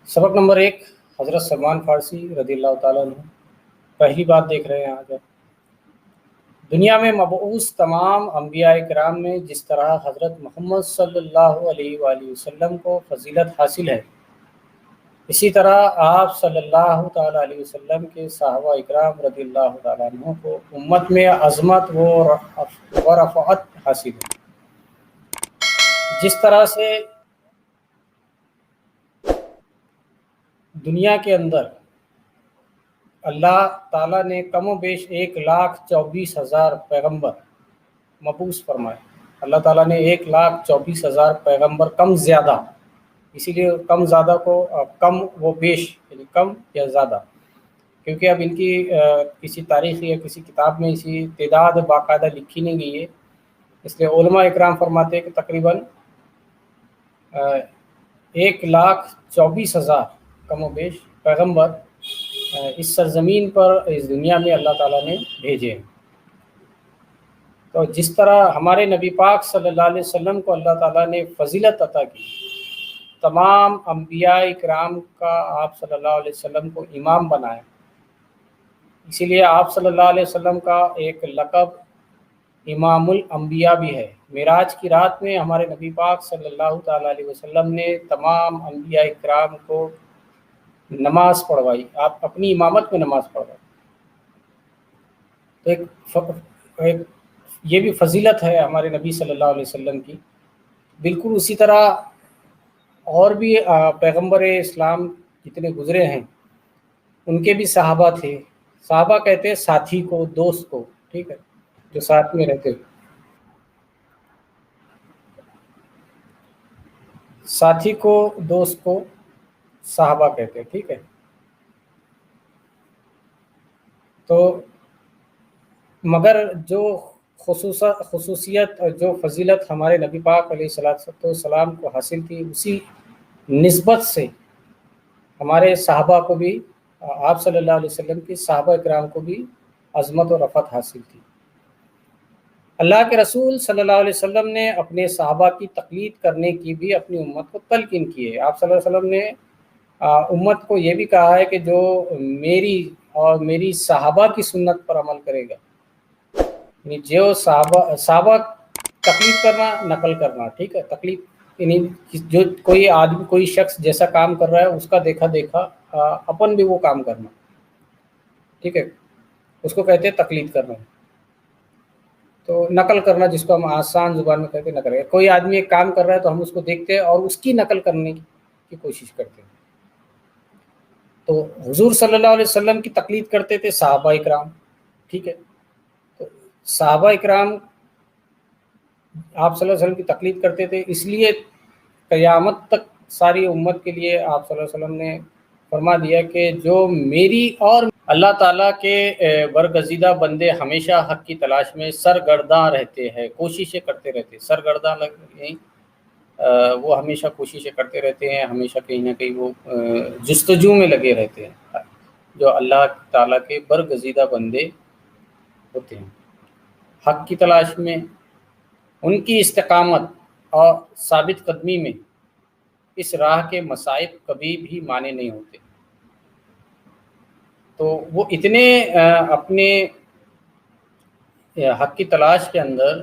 سبق نمبر 1 حضرت سلمان فارسی رضی اللہ تعالیٰ عنہ پہلی بات دیکھ رہے ہیں آج دنیا میں مبعوث تمام انبیاء کرام میں جس طرح حضرت محمد صلی اللہ علیہ وآلہ وسلم کو فضیلت حاصل ہے، اسی طرح آپ صلی اللہ تعالیٰ علیہ وسلم کے صحابہ اکرام رضی اللہ تعالیٰ عنہ کو امت میں عظمت و رفعت حاصل ہے۔ جس طرح سے دنیا کے اندر اللہ تعالیٰ نے کم و بیش 1,24,000 پیغمبر مبعوث فرمائے۔ اللہ تعالیٰ نے 1,24,000 پیغمبر کم زیادہ، اسی لیے کم زیادہ کو کم و بیش یعنی کم یا زیادہ، کیونکہ اب ان کی کسی تاریخ یا کسی کتاب میں اسی تعداد باقاعدہ لکھی نہیں گئی ہے، اس لیے علماء اکرام فرماتے ہیں کہ تقریباً 1,24,000 کم و بیش پیغمبر اس سرزمین پر اس دنیا میں اللہ تعالیٰ نے بھیجے ہیں۔ تو جس طرح ہمارے نبی پاک صلی اللہ علیہ وسلم کو اللہ تعالیٰ نے فضیلت عطا کی، تمام انبیاء کرام کا آپ صلی اللہ علیہ وسلم کو امام بنایا، اسی لیے آپ صلی اللہ علیہ وسلم کا ایک لقب امام الانبیاء بھی ہے۔ معراج کی رات میں ہمارے نبی پاک صلی اللہ تعالیٰ علیہ وسلم نے تمام انبیاء کرام کو نماز پڑھوائی، آپ اپنی امامت میں نماز پڑھوائی۔ تو ایک یہ بھی فضیلت ہے ہمارے نبی صلی اللہ علیہ وسلم کی۔ بالکل اسی طرح اور بھی پیغمبر اسلام جتنے گزرے ہیں ان کے بھی صحابہ تھے۔ صحابہ کہتے ہیں ساتھی کو، دوست کو، ٹھیک ہے، جو ساتھ میں رہتے، ساتھی کو، دوست کو صحابہ کہتے ہیں، ٹھیک ہے۔ تو مگر جو خصوصیت اور جو فضیلت ہمارے نبی پاک علیہ السلام کو حاصل تھی، اسی نسبت سے ہمارے صحابہ کو بھی، آپ صلی اللہ علیہ وسلم کی صحابہ کرام کو بھی عظمت و رفعت حاصل تھی۔ اللہ کے رسول صلی اللہ علیہ وسلم نے اپنے صحابہ کی تقلید کرنے کی بھی اپنی امت کو تلقین کی ہے۔ آپ صلی اللہ علیہ وسلم نے امت کو یہ بھی کہا ہے کہ جو میری اور میری صحابہ کی سنت پر عمل کرے گا، یعنی جو صحابہ تقلید کرنا، نقل کرنا، ٹھیک ہے، تقلید یعنی جو کوئی آدمی، کوئی شخص جیسا کام کر رہا ہے اس کا دیکھا دیکھا اپن بھی وہ کام کرنا، ٹھیک ہے، اس کو کہتے ہیں تقلید کرنا۔ تو نقل کرنا جس کو ہم آسان زبان میں کہتے ہیں نقل، کوئی آدمی ایک کام کر رہا ہے تو ہم اس کو دیکھتے ہیں اور اس کی نقل کرنے کی کوشش کرتے ہیں۔ تو حضور صلی اللہ علیہ وسلم کی تقلید کرتے تھے صحابہ اکرام، ٹھیک ہے۔ تو صحابہ اکرام آپ صلی اللہ علیہ وسلم کی تقلید کرتے تھے، اس لیے قیامت تک ساری امت کے لیے آپ صلی اللہ علیہ وسلم نے فرما دیا کہ جو میری اور اللہ تعالیٰ کے برگزیدہ بندے ہمیشہ حق کی تلاش میں سرگرداں رہتے ہیں، کوششیں کرتے رہتے ہیں۔ سرگرداں وہ ہمیشہ کوششیں کرتے رہتے ہیں، ہمیشہ کہیں نہ کہیں وہ جستجو میں لگے رہتے ہیں، جو اللہ تعالیٰ کے برگزیدہ بندے ہوتے ہیں، حق کی تلاش میں، ان کی استقامت اور ثابت قدمی میں اس راہ کے مصائب کبھی بھی مانے نہیں ہوتے۔ تو وہ اتنے اپنے حق کی تلاش کے اندر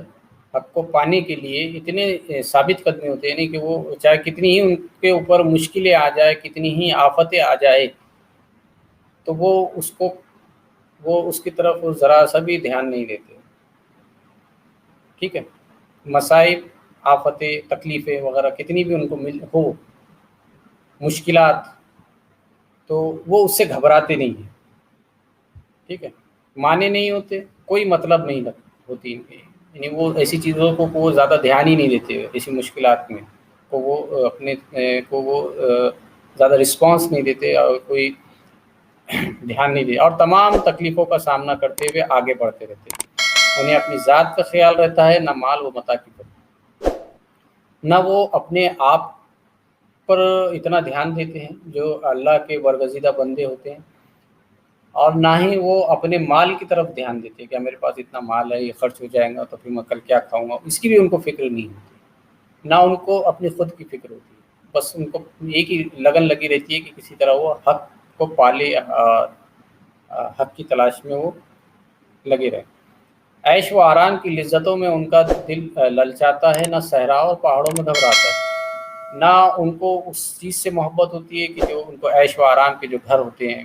حق کو پانے کے لیے اتنے ثابت قدمی ہوتے ہیں، یعنی کہ وہ چاہے کتنی ہی ان کے اوپر مشکلیں آ جائے، کتنی ہی آفتیں آ جائے، تو وہ اس کی طرف ذرا سا بھی دھیان نہیں دیتے، ٹھیک ہے۔ مصائب، آفتیں، تکلیفیں وغیرہ کتنی بھی ان کو ہو، مشکلات، تو وہ اس سے گھبراتے نہیں ہیں، ٹھیک ہے، مانے نہیں ہوتے، کوئی مطلب نہیں ہوتی ان کے، یعنی وہ ایسی چیزوں کو وہ زیادہ دھیان ہی نہیں دیتے، ایسی مشکلات میں کو وہ اپنے کو وہ زیادہ رسپانس نہیں دیتے اور کوئی دھیان نہیں دیتے، اور تمام تکلیفوں کا سامنا کرتے ہوئے آگے بڑھتے رہتے ہیں۔ انہیں اپنی ذات کا خیال رہتا ہے، نہ مال و متاع کی پر، نہ وہ اپنے آپ پر اتنا دھیان دیتے ہیں جو اللہ کے برگزیدہ بندے ہوتے ہیں، اور نہ ہی وہ اپنے مال کی طرف دھیان دیتے ہیں کہ میرے پاس اتنا مال ہے، یہ خرچ ہو جائے گا تو پھر میں کل کیا کھاؤں گا، اس کی بھی ان کو فکر نہیں ہوتی، نہ ان کو اپنی خود کی فکر ہوتی ہے۔ بس ان کو ایک ہی لگن لگی رہتی ہے کہ کسی طرح وہ حق کو پالے، حق کی تلاش میں وہ لگے رہے۔ عیش و آرام کی لذتوں میں ان کا دل للچاتا ہے، نہ صحرا اور پہاڑوں میں گھبراتا ہے، نہ ان کو اس چیز سے محبت ہوتی ہے کہ جو ان کو عیش و آرام کے جو گھر ہوتے ہیں،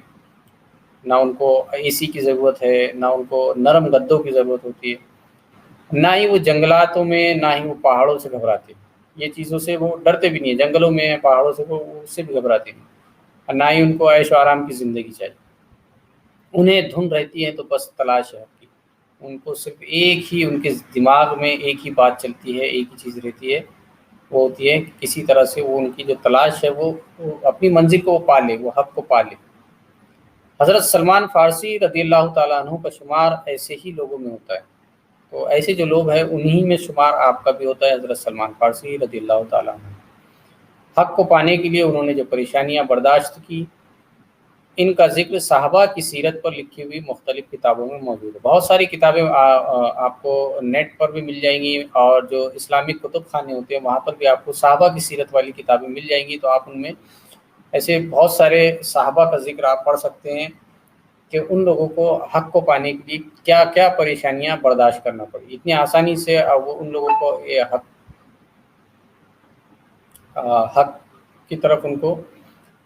نہ ان کو اے سی کی ضرورت ہے، نہ ان کو نرم گدوں کی ضرورت ہوتی ہے، نہ ہی وہ جنگلاتوں میں، نہ ہی وہ پہاڑوں سے گھبراتے ہیں۔ یہ چیزوں سے وہ ڈرتے بھی نہیں ہیں، جنگلوں میں پہاڑوں سے وہ اس سے بھی گھبراتے نہیں، اور نہ ہی ان کو عیش و آرام کی زندگی چاہیے۔ انہیں دھن رہتی ہے تو بس تلاش ہے حق کی، ان کو صرف ایک ہی، ان کے دماغ میں ایک ہی بات چلتی ہے، ایک ہی چیز رہتی ہے، وہ ہوتی ہے کہ کسی طرح سے وہ ان کی جو تلاش ہے وہ اپنی منزل کو وہ پالے، وہ حق کو پالے۔ حضرت سلمان فارسی رضی اللہ تعالیٰ عنہ کا شمار ایسے ہی لوگوں میں ہوتا ہے، تو ایسے جو لوگ ہیں انہی میں شمار آپ کا بھی ہوتا ہے، حضرت سلمان فارسی رضی اللہ تعالیٰ عنہ۔ حق کو پانے کے لیے انہوں نے جو پریشانیاں برداشت کی، ان کا ذکر صحابہ کی سیرت پر لکھی ہوئی مختلف کتابوں میں موجود ہے۔ بہت ساری کتابیں آپ کو نیٹ پر بھی مل جائیں گی، اور جو اسلامک کتب خانے ہوتے ہیں وہاں پر بھی آپ کو صحابہ کی سیرت والی کتابیں مل جائیں گی، تو آپ ان میں ایسے بہت سارے صحابہ کا ذکر آپ پڑھ سکتے ہیں کہ ان لوگوں کو حق کو پانے کے لیے کیا کیا پریشانیاں برداشت کرنا پڑی، اتنی آسانی سے وہ ان لوگوں کو یہ حق کی طرف ان کو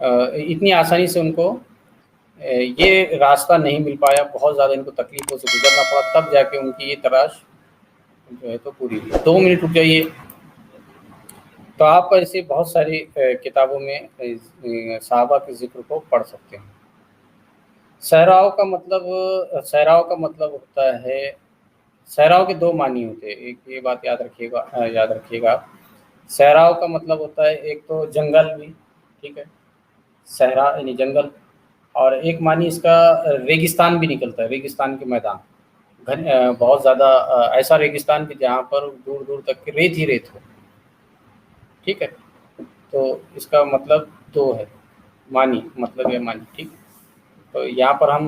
اتنی آسانی سے ان کو یہ راستہ نہیں مل پایا، بہت زیادہ ان کو تکلیفوں سے گزرنا پڑا، تب جا کے ان کی یہ تلاش جو ہے تو پوری ہوئی۔ 2 منٹ رک جائیے۔ تو آپ ایسے بہت ساری کتابوں میں صحابہ کے ذکر کو پڑھ سکتے ہیں۔ صحراؤں کا مطلب ہوتا ہے، صحراؤں کے 2 معنی ہوتے ہیں، ایک یہ بات یاد رکھیے گا۔ صحراؤں کا مطلب ہوتا ہے ایک تو جنگل بھی، ٹھیک ہے، صحرا یعنی جنگل، اور ایک معنی اس کا ریگستان بھی نکلتا ہے، ریگستان کے میدان، بہت زیادہ ایسا ریگستان کہ جہاں پر دور دور تک ریت ہی ریت ہو، ٹھیک ہے۔ تو اس کا مطلب 2 ہے، مطلب یہ معنی، ٹھیک۔ تو یہاں پر ہم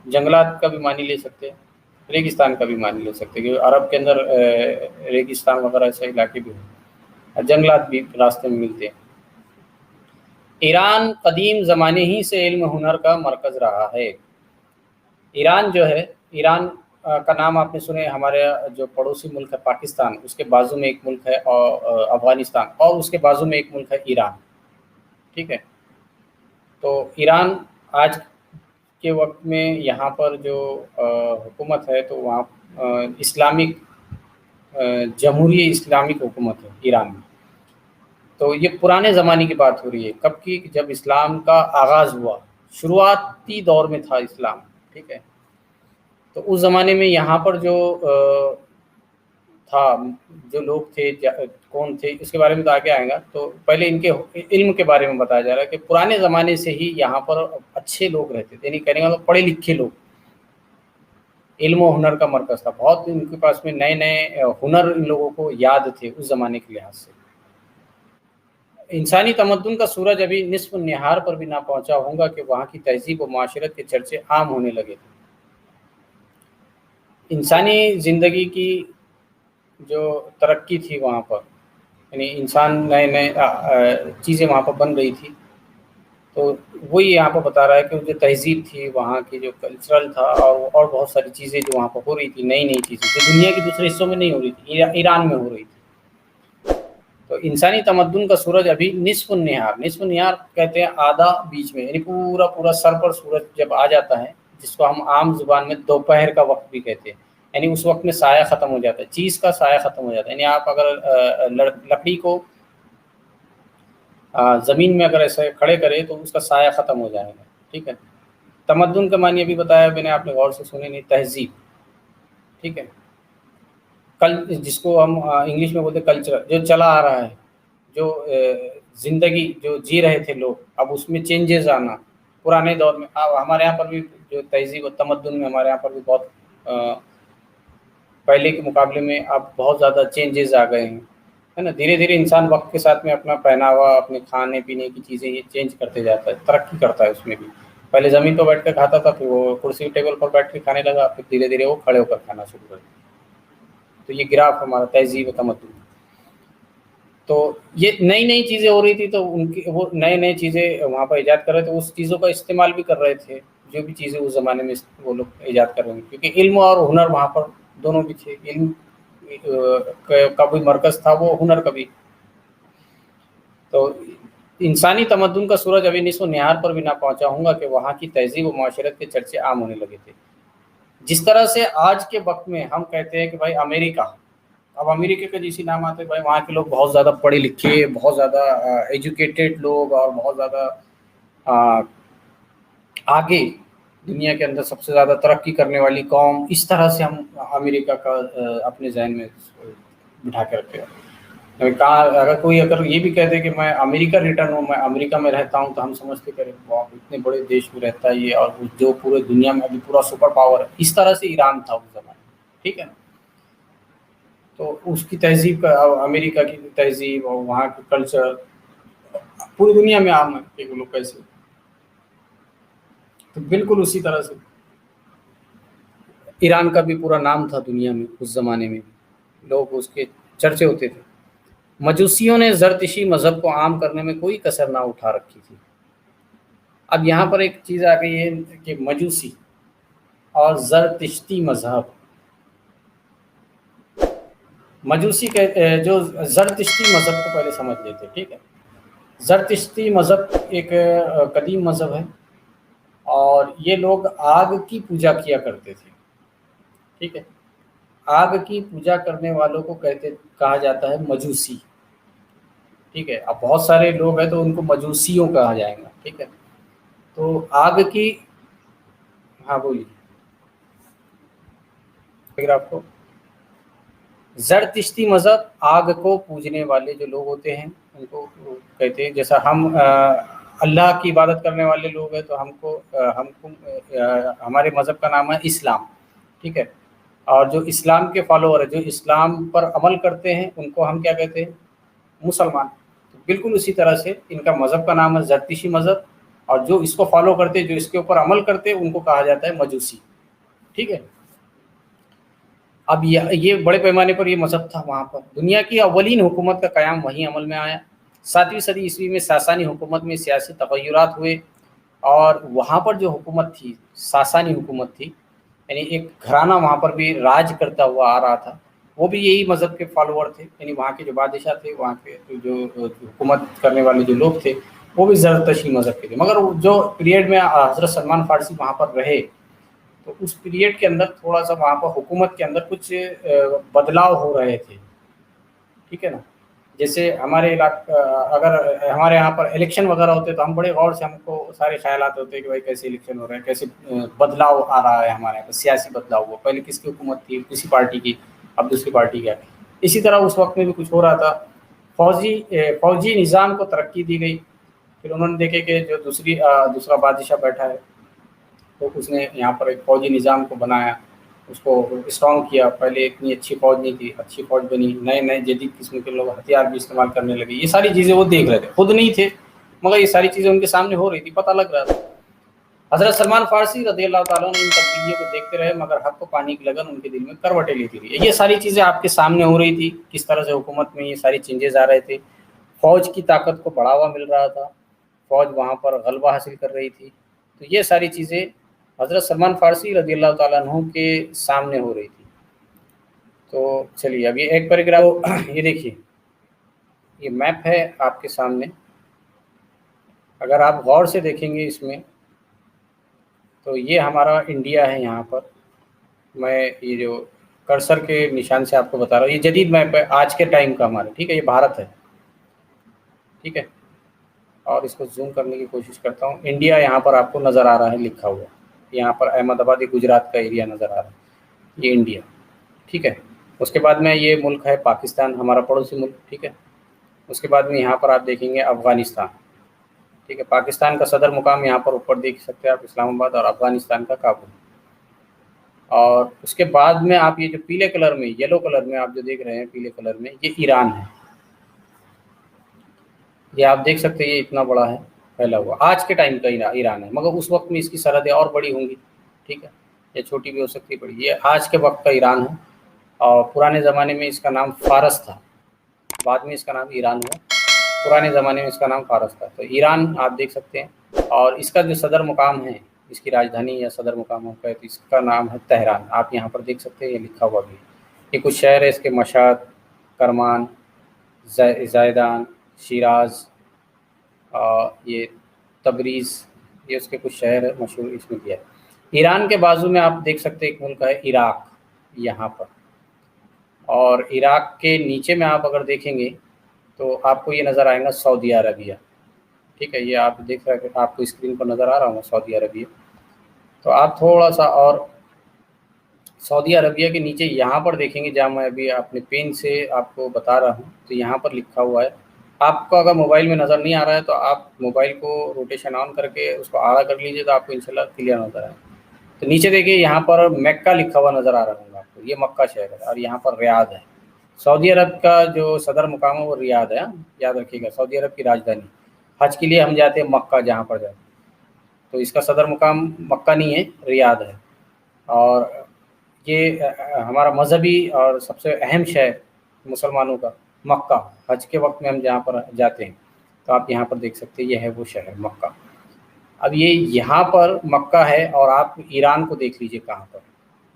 جنگلات کا بھی معنی لے سکتے ہیں، ریگستان کا بھی معنی لے سکتے ہیں، کیونکہ عرب کے اندر ریگستان وغیرہ ایسے علاقے بھی ہیں، جنگلات بھی راستے میں ملتے ہیں۔ ایران قدیم زمانے ہی سے علم ہنر کا مرکز رہا ہے۔ ایران جو ہے، ایران کا نام آپ نے سنے، ہمارے جو پڑوسی ملک ہے پاکستان، اس کے بازو میں ایک ملک ہے اور افغانستان، اور اس کے بازو میں ایک ملک ہے ایران، ٹھیک ہے۔ تو ایران آج کے وقت میں یہاں پر جو حکومت ہے تو وہاں اسلامک جمہوری اسلامک حکومت ہے ایران میں۔ تو یہ پرانے زمانے کی بات ہو رہی ہے، کب کی؟ جب اسلام کا آغاز ہوا، شروعاتی دور میں تھا اسلام، ٹھیک ہے۔ تو اس زمانے میں یہاں پر جو تھا، جو لوگ تھے، کون تھے، اس کے بارے میں تو آگے آئے گا۔ تو پہلے ان کے علم کے بارے میں بتایا جا رہا ہے کہ پرانے زمانے سے ہی یہاں پر اچھے لوگ رہتے تھے، یعنی کہنے کا مطلب پڑھے لکھے لوگ، علم و ہنر کا مرکز تھا، بہت ان کے پاس میں نئے نئے ہنر ان لوگوں کو یاد تھے اس زمانے کے لحاظ سے۔ انسانی تمدن کا سورج ابھی نصف النہار پر بھی نہ پہنچا ہوگا کہ وہاں کی تہذیب و معاشرت کے چرچے عام ہونے لگے تھے۔ انسانی زندگی کی جو ترقی تھی وہاں پر، یعنی انسان نئے چیزیں وہاں پر بن رہی تھی، تو وہی یہاں پر بتا رہا ہے کہ جو تہذیب تھی وہاں کی، جو کلچرل تھا، اور بہت ساری چیزیں جو وہاں پر ہو رہی تھی، نئی چیزیں جو دنیا کے دوسرے حصوں میں نہیں ہو رہی تھی، ایران میں ہو رہی تھی۔ تو انسانی تمدن کا سورج ابھی نصف النہار کہتے ہیں آدھا بیچ میں، یعنی پورا سر پر سورج جب آ جاتا ہے، جس کو ہم عام زبان میں دوپہر کا وقت بھی کہتے ہیں، یعنی اس وقت میں سایہ ختم ہو جاتا ہے، چیز کا سایہ ختم ہو جاتا ہے، یعنی آپ اگر لکڑی کو زمین میں اگر ایسے کھڑے کرے تو اس کا سایہ ختم ہو جائے گا، ٹھیک ہے۔ تمدن کا معنی ابھی بتایا میں نے، آپ نے غور سے سنے نہیں، تہذیب، ٹھیک ہے، جس کو ہم انگلش میں بولتے ہیں کلچر، جو چلا آ رہا ہے، جو زندگی جو جی رہے تھے لوگ، اب اس میں چینجز آنا، پرانے دور میں ہمارے یہاں پر بھی جو تہذیب و تمدن میں ہمارے یہاں پر بھی بہت پہلے کے مقابلے میں اب بہت زیادہ چینجز آ گئے ہیں، ہے نا۔ دھیرے دھیرے انسان وقت کے ساتھ میں اپنا پہناوا، اپنے کھانے پینے کی چیزیں یہ چینج کرتے جاتا ہے، ترقی کرتا ہے اس میں بھی۔ پہلے زمین پہ بیٹھ کر کھاتا تھا، پھر وہ کرسی ٹیبل پر بیٹھ کے کھانے لگا، پھر دھیرے دھیرے وہ کھڑے ہو کر کھانا شروع کر دیا۔ تو یہ گراف ہمارا تہذیب و تمدن۔ تو یہ نئی نئی چیزیں ہو رہی تھی، تو ان کی وہ نئے نئے چیزیں وہاں پر ایجاد کر رہے تھے، اس چیزوں کا استعمال بھی کر رہے تھے، جو بھی چیزیں اس زمانے میں وہ لوگ ایجاد کر رہے ہیں، کیونکہ علم اور ہنر وہاں پر دونوں بھی تھے، علم کا بھی مرکز تھا وہ، ہنر کا بھی۔ تو انسانی تمدن کا سورج ابھی نصف نہار پر بھی نہ پہنچا ہوں گا کہ وہاں کی تہذیب و معاشرت کے چرچے عام ہونے لگے تھے۔ جس طرح سے آج کے وقت میں ہم کہتے ہیں کہ بھائی امریکہ، اب امریکہ کا جیسی نام آتے ہیں بھائی، وہاں کے لوگ بہت زیادہ پڑھے لکھے، بہت زیادہ ایجوکیٹڈ لوگ، اور بہت زیادہ آگے، دنیا کے اندر سب سے زیادہ ترقی کرنے والی قوم، اس طرح سے ہم امریکہ کا اپنے ذہن میں بٹھا کے رکھتے ہیں۔ اگر کوئی یہ بھی کہتے کہ میں امریکہ ریٹرن ہوں، میں امریکہ میں رہتا ہوں، تو ہم سمجھتے کہ اتنے بڑے دیش میں رہتا ہے یہ، اور جو پورے دنیا میں ابھی پورا سپر پاور ہے، اس طرح سے ایران تھا اس زمانے میں، ٹھیک ہے نا۔ تو اس کی تہذیب کا، امریکہ کی تہذیب اور وہاں کی کلچر پوری دنیا میں عام ہے کہ وہ لوگ کیسے، تو بالکل اسی طرح سے ایران کا بھی پورا نام تھا دنیا میں اس زمانے میں، لوگ اس کے چرچے ہوتے تھے۔ مجوسیوں نے زرتشتی مذہب کو عام کرنے میں کوئی کسر نہ اٹھا رکھی تھی۔ اب یہاں پر ایک چیز آ گئی ہے کہ مجوسی اور زرتشتی مذہب، مجوسی جو زرتشتی مذہب کو پہلے سمجھ لیتے، ٹھیک ہے۔ زرتشتی مذہب ایک قدیم مذہب ہے، اور یہ لوگ آگ کی پوجا کیا کرتے تھے، ٹھیک ہے۔ آگ کی پوجا کرنے والوں کو کہا جاتا ہے مجوسی، ٹھیک ہے۔ اب بہت سارے لوگ ہیں تو ان کو مجوسیوں کہا جائے گا، ٹھیک ہے۔ تو آگ کی، ہاں بولیے، اگر آپ کو زرتشتی مذہب، آگ کو پوجنے والے جو لوگ ہوتے ہیں ان کو کہتے ہیں، جیسا ہم اللہ کی عبادت کرنے والے لوگ ہیں، تو ہمارے مذہب کا نام ہے اسلام، ٹھیک ہے۔ اور جو اسلام کے فالوور ہیں، جو اسلام پر عمل کرتے ہیں، ان کو ہم کیا کہتے ہیں؟ مسلمان۔ تو بالکل اسی طرح سے ان کا مذہب کا نام ہے زرتشتی مذہب، اور جو اس کو فالو کرتے، جو اس کے اوپر عمل کرتے، ان کو کہا جاتا ہے مجوسی، ٹھیک ہے۔ اب یہ بڑے پیمانے پر یہ مذہب تھا وہاں پر۔ دنیا کی اولین حکومت کا قیام وہیں عمل میں آیا۔ 7ویں صدی عیسوی میں ساسانی حکومت میں سیاسی تغیرات ہوئے، اور وہاں پر جو حکومت تھی، ساسانی حکومت تھی، یعنی ایک گھرانہ وہاں پر بھی راج کرتا ہوا آ رہا تھا، وہ بھی یہی مذہب کے فالوور تھے، یعنی وہاں کے جو بادشاہ تھے، وہاں کے جو حکومت کرنے والے جو لوگ تھے، وہ بھی زرتشتی مذہب کے تھے۔ مگر جو پیریڈ میں حضرت سلمان فارسی وہاں پر رہے، تو اس پیریڈ کے اندر تھوڑا سا وہاں پر حکومت کے اندر کچھ بدلاؤ ہو رہے تھے، ٹھیک ہے نا۔ جیسے ہمارے علاقہ، اگر ہمارے یہاں پر الیکشن وغیرہ ہوتے تو ہم بڑے غور سے، ہم کو سارے خیالات ہوتے ہیں کہ بھائی کیسے الیکشن ہو رہے ہیں، کیسے بدلاؤ آ رہا ہے ہمارے یہاں پر، سیاسی بدلاؤ ہوا، پہلے کس کی حکومت تھی، کسی پارٹی کی، اب دوسری پارٹی کی۔ اسی طرح اس وقت میں بھی کچھ ہو رہا تھا۔ فوجی نظام کو ترقی دی گئی، پھر انہوں نے دیکھے کہ جو دوسرا بادشاہ بیٹھا ہے، تو اس نے یہاں پر ایک فوجی نظام کو بنایا، اس کو اسٹرانگ کیا۔ پہلے اتنی اچھی فوج نہیں تھی، اچھی فوج بنی، نئے جدید قسم کے لوگ ہتھیار بھی استعمال کرنے لگے۔ یہ ساری چیزیں وہ دیکھ رہے تھے، خود نہیں تھے، مگر یہ ساری چیزیں ان کے سامنے ہو رہی تھی، پتہ لگ رہا تھا۔ حضرت سلمان فارسی رضی اللہ تعالیٰ عنہ ان تبدیلیوں کو دیکھتے رہے، مگر حق کو پانے کی لگن ان کے دل میں کروٹیں لیتی رہی۔ یہ ساری چیزیں آپ کے سامنے ہو رہی تھی، کس طرح سے حکومت میں یہ ساری چینجز آ رہے تھے، فوج کی طاقت کو بڑھاوا مل رہا تھا، فوج وہاں پر غلبہ حاصل کر رہی تھی۔ تو یہ ساری چیزیں حضرت سلمان فارسی رضی اللہ تعالیٰ عنہ کے سامنے ہو رہی تھی۔ تو چلیے اب یہ ایک پیراگراف، یہ دیکھیے، یہ میپ ہے آپ کے سامنے، اگر آپ غور سے دیکھیں گے اس میں، تو یہ ہمارا انڈیا ہے۔ یہاں پر میں یہ جو کرسر کے نشان سے آپ کو بتا رہا ہوں، یہ جدید میپ ہے آج کے ٹائم کا ہمارا، ٹھیک ہے۔ یہ بھارت ہے، ٹھیک ہے۔ اور اس کو زوم کرنے کی کوشش کرتا ہوں۔ انڈیا یہاں پر آپ کو نظر آ رہا ہے لکھا ہوا، یہاں پر احمد آباد گجرات کا ایریا نظر آ رہا ہے، یہ انڈیا، ٹھیک ہے۔ اس کے بعد میں یہ ملک ہے پاکستان، ہمارا پڑوسی ملک، ٹھیک ہے۔ اس کے بعد میں یہاں پر آپ دیکھیں گے افغانستان، ٹھیک ہے۔ پاکستان کا صدر مقام یہاں پر اوپر دیکھ سکتے ہیں آپ، اسلام آباد، اور افغانستان کا کابل۔ اور اس کے بعد میں آپ یہ جو پیلے کلر میں، یلو کلر میں آپ جو دیکھ رہے ہیں، پیلے کلر میں، یہ ایران ہے۔ یہ آپ دیکھ سکتے ہیں، یہ اتنا بڑا ہے پھیلا ہوا، آج کے ٹائم کا ایران ہے، مگر اس وقت میں اس کی سرحدیں اور بڑی ہوں گی، ٹھیک ہے، یہ چھوٹی بھی ہو سکتی ہے، بڑی۔ یہ آج کے وقت کا ایران ہے، اور پرانے زمانے میں اس کا نام فارس تھا، بعد میں اس کا نام ایران ہوا، پرانے زمانے میں اس کا نام فارس تھا۔ تو ایران آپ دیکھ سکتے ہیں، اور اس کا جو صدر مقام ہے، اس کی راجدھانی یا صدر مقام ہوتا ہے، تو اس کا نام ہے تہران۔ آپ یہاں پر دیکھ سکتے ہیں، یہ لکھا ہوا بھی ہے۔ یہ کچھ شہر ہے اس کے: مشہد، کرمان، زیدان، شیراز، یہ تبریز، یہ اس کے کچھ شہر ہے مشہور اس میں کیا ہے۔ ایران کے بازو میں آپ دیکھ سکتے ہیں ایک ملک ہے عراق، یہاں پر، اور عراق کے نیچے میں آپ اگر دیکھیں گے تو آپ کو یہ نظر آئے گا سعودی عربیہ، ٹھیک ہے، یہ آپ دیکھ رہے ہیں، آپ کو اسکرین پر نظر آ رہا ہوں سعودی عربیہ۔ تو آپ تھوڑا سا اور سعودی عربیہ کے نیچے یہاں پر دیکھیں گے، جہاں میں ابھی اپنے پین سے آپ کو بتا رہا ہوں، تو یہاں پر لکھا ہوا ہے، آپ کو اگر موبائل میں نظر نہیں آ رہا ہے تو آپ موبائل کو روٹیشن آن کر کے اس کو آڑا کر لیجیے، تو آپ کو انشاءاللہ کلیئر نظر آئے۔ تو نیچے دیکھیے یہاں پر مکہ لکھا ہوا نظر آ رہا ہوگا آپ کو، یہ مکہ شہر ہے، اور یہاں پر ریاض ہے۔ سعودی عرب کا جو صدر مقام ہے وہ ریاض ہے، یاد رکھیے گا، سعودی عرب کی راجدھانی۔ حج کے لیے ہم جاتے ہیں مکہ، جہاں پر جاتے ہیں، تو اس کا صدر مقام مکہ نہیں ہے، ریاض ہے۔ اور یہ ہمارا مذہبی اور سب سے اہم شہر مسلمانوں کا مکہ، حج کے وقت میں ہم جہاں پر جاتے ہیں، تو آپ یہاں پر دیکھ سکتے ہیں، یہ ہے وہ شہر مکہ۔ اب یہ یہاں پر مکہ ہے، اور آپ ایران کو دیکھ لیجئے کہاں پر،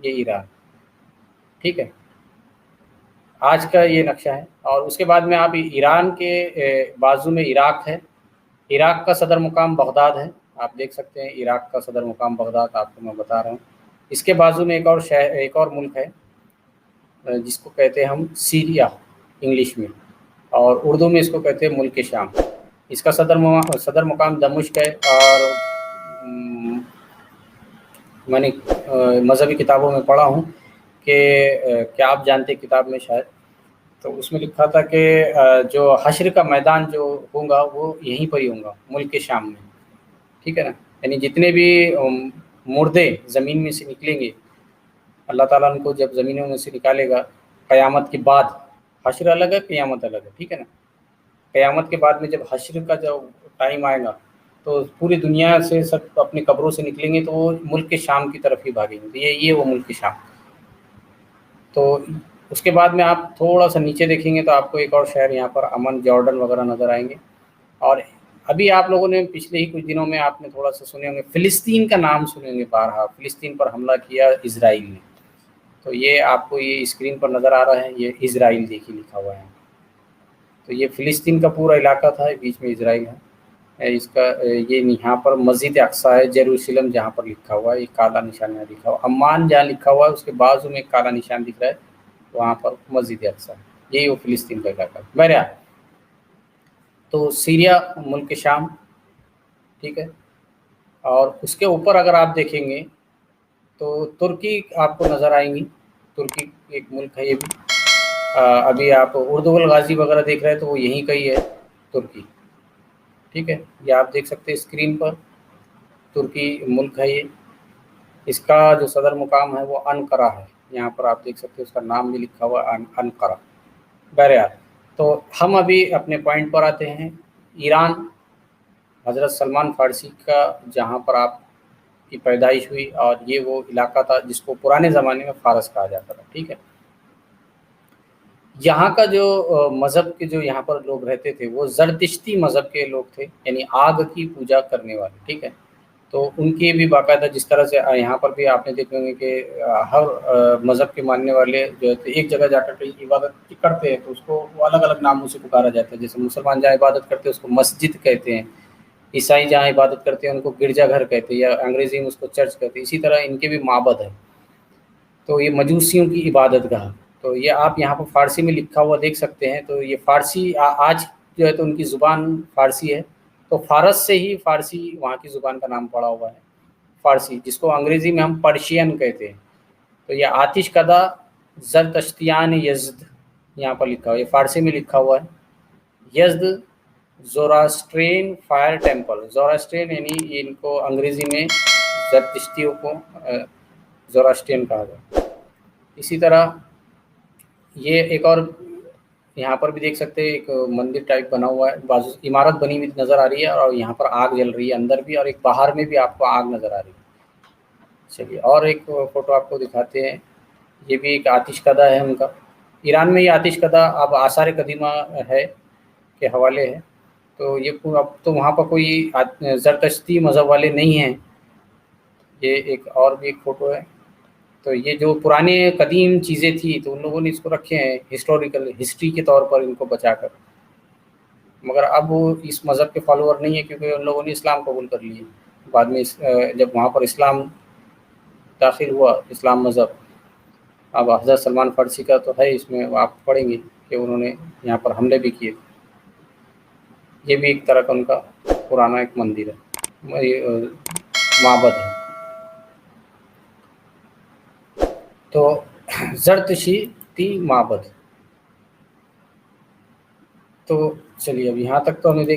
یہ ایران، ٹھیک ہے، آج کا یہ نقشہ ہے۔ اور اس کے بعد میں آپ ایران کے بازو میں عراق ہے، عراق کا صدر مقام بغداد ہے، آپ دیکھ سکتے ہیں عراق کا صدر مقام بغداد، آپ کو میں بتا رہا ہوں۔ اس کے بازو میں ایک اور شہر، ایک اور ملک ہے جس کو کہتے ہیں ہم سیریا انگلش میں، اور اردو میں اس کو کہتے ہیں ملک شام۔ اس کا صدر مقام دمشق ہے، اور میں نے مذہبی کتابوں میں پڑھا ہوں کہ کیا آپ جانتے کتاب میں شاید، تو اس میں لکھا تھا کہ جو حشر کا میدان جو ہوگا وہ یہیں پر ہی ہوگا، ملک شام میں، ٹھیک ہے نا، یعنی جتنے بھی مردے زمین میں سے نکلیں گے، اللہ تعالیٰ ان کو جب زمینوں میں سے نکالے گا قیامت کے بعد، حشر الگ ہے، قیامت الگ ہے، ٹھیک ہے نا، قیامت کے بعد میں جب حشر کا جو ٹائم آئے گا تو پوری دنیا سے سب اپنی قبروں سے نکلیں گے، تو وہ ملک شام کی طرف ہی بھاگیں گے، یہ وہ ملک شام۔ تو اس کے بعد میں آپ تھوڑا سا نیچے دیکھیں گے تو آپ کو ایک اور شہر یہاں پر امن، جارڈن وغیرہ نظر آئیں گے۔ اور ابھی آپ لوگوں نے پچھلے ہی کچھ دنوں میں آپ نے تھوڑا سا سنے ہوں گے، فلسطین کا نام سنے ہوں گے، بارہا فلسطین پر حملہ کیا اسرائیل نے، تو یہ آپ کو یہ اسکرین پر نظر آ رہا ہے، یہ اسرائیل دیکھیے لکھا ہوا ہے، تو یہ فلسطین کا پورا علاقہ تھا، بیچ میں اسرائیل ہے، اس کا یہ یہاں پر مسجد اقصی ہے، جیروسلم جہاں پر لکھا ہوا ہے، ایک کالا نشان یہاں لکھا ہوا، عمان جہاں لکھا ہوا ہے اس کے بازو میں ایک کالا نشان دکھ رہا ہے، وہاں پر مسجد اقصی ہے، یہی وہ فلسطین کا علاقہ ہے۔ بہرحال تو سیریا ملک شام، ٹھیک ہے، اور اس کے اوپر اگر آپ دیکھیں گے تو ترکی آپ کو نظر آئیں گی، ترکی ایک ملک ہے یہ بھی، ابھی آپ اردو الغازی وغیرہ دیکھ رہے ہیں تو وہ یہیں کا ہی ہے ترکی، ٹھیک ہے، یہ آپ دیکھ سکتے ہیں اسکرین پر، ترکی ملک ہے یہ، اس کا جو صدر مقام ہے وہ انقرہ ہے، یہاں پر آپ دیکھ سکتے ہیں اس کا نام بھی لکھا ہوا ہے انقرہ۔ بہرحال تو ہم ابھی اپنے پوائنٹ پر آتے ہیں، ایران، حضرت سلمان فارسی کا جہاں پر آپ کی پیدائش ہوئی، اور یہ وہ علاقہ تھا جس کو پرانے زمانے میں فارس کہا جاتا تھا، ٹھیک ہے۔ یہاں کا جو مذہب کے جو یہاں پر لوگ رہتے تھے وہ زرتشتی مذہب کے لوگ تھے، یعنی آگ کی پوجا کرنے والے، ٹھیک ہے، تو ان کی بھی باقاعدہ جس طرح سے یہاں پر بھی آپ نے دیکھیں گے کہ ہر مذہب کے ماننے والے جو ہے ایک جگہ جا کر عبادت کرتے ہیں تو اس کو وہ الگ الگ ناموں سے پکارا جاتا ہے، جیسے مسلمان جہاں عبادت کرتے ہیں اس کو مسجد کہتے ہیں، عیسائی جہاں عبادت کرتے ہیں ان کو گرجا گھر کہتے ہیں، یا انگریزی میں اس کو چرچ کہتے ہیں، اسی طرح ان کے بھی معبد ہے، تو یہ مجوسیوں کی عبادت گاہ، تو یہ آپ یہاں پر فارسی میں لکھا ہوا دیکھ سکتے ہیں، تو یہ فارسی آج جو ہے تو ان کی زبان فارسی ہے، تو فارس سے ہی فارسی وہاں کی زبان کا نام پڑا ہوا ہے فارسی، جس کو انگریزی میں ہم پرشین کہتے ہیں۔ تو یہ آتش کدہ زرتشتیان یزد یہاں پر لکھا ہوا ہے، یہ فارسی میں لکھا ہوا ہے، یزد زوراسٹرین فائر ٹیمپل، زوراسٹرین یعنی ان کو انگریزی میں زرتشتیوں کو زوراسٹرین کہا گیا۔ اسی طرح یہ ایک اور یہاں پر بھی دیکھ سکتے ہیں، ایک مندر ٹائپ بنا ہوا ہے، بازو عمارت بنی ہوئی نظر آ رہی ہے، اور یہاں پر آگ جل رہی ہے اندر بھی، اور ایک باہر میں بھی آپ کو آگ نظر آ رہی ہے۔ چلیے اور ایک فوٹو آپ کو دکھاتے ہیں، یہ بھی ایک آتش کدہ ہے ان کا، ایران میں یہ آتش کدہ اب آثار قدیمہ ہے کے حوالے ہے، تو یہ اب تو وہاں پر کوئی زرتشتی مذہب والے نہیں ہیں. یہ ایک اور بھی ایک فوٹو ہے. تو یہ جو پرانے قدیم چیزیں تھیں تو ان لوگوں نے اس کو رکھے ہیں ہسٹوریکل ہسٹری کے طور پر ان کو بچا کر، مگر اب وہ اس مذہب کے فالوور نہیں ہے کیونکہ ان لوگوں نے اسلام قبول کر لیے بعد میں. جب وہاں پر اسلام داخل ہوا، اسلام مذہب، اب حضرت سلمان فارسی کا تو ہے اس میں، آپ پڑھیں گے کہ انہوں نے یہاں پر حملے بھی کیے. یہ بھی ایک طرح کا ان کا پرانا ایک مندر ہے، معبد ہے. تو زرتشتی معبد. تو چلیے اب یہاں تک تو ہمیں دیکھ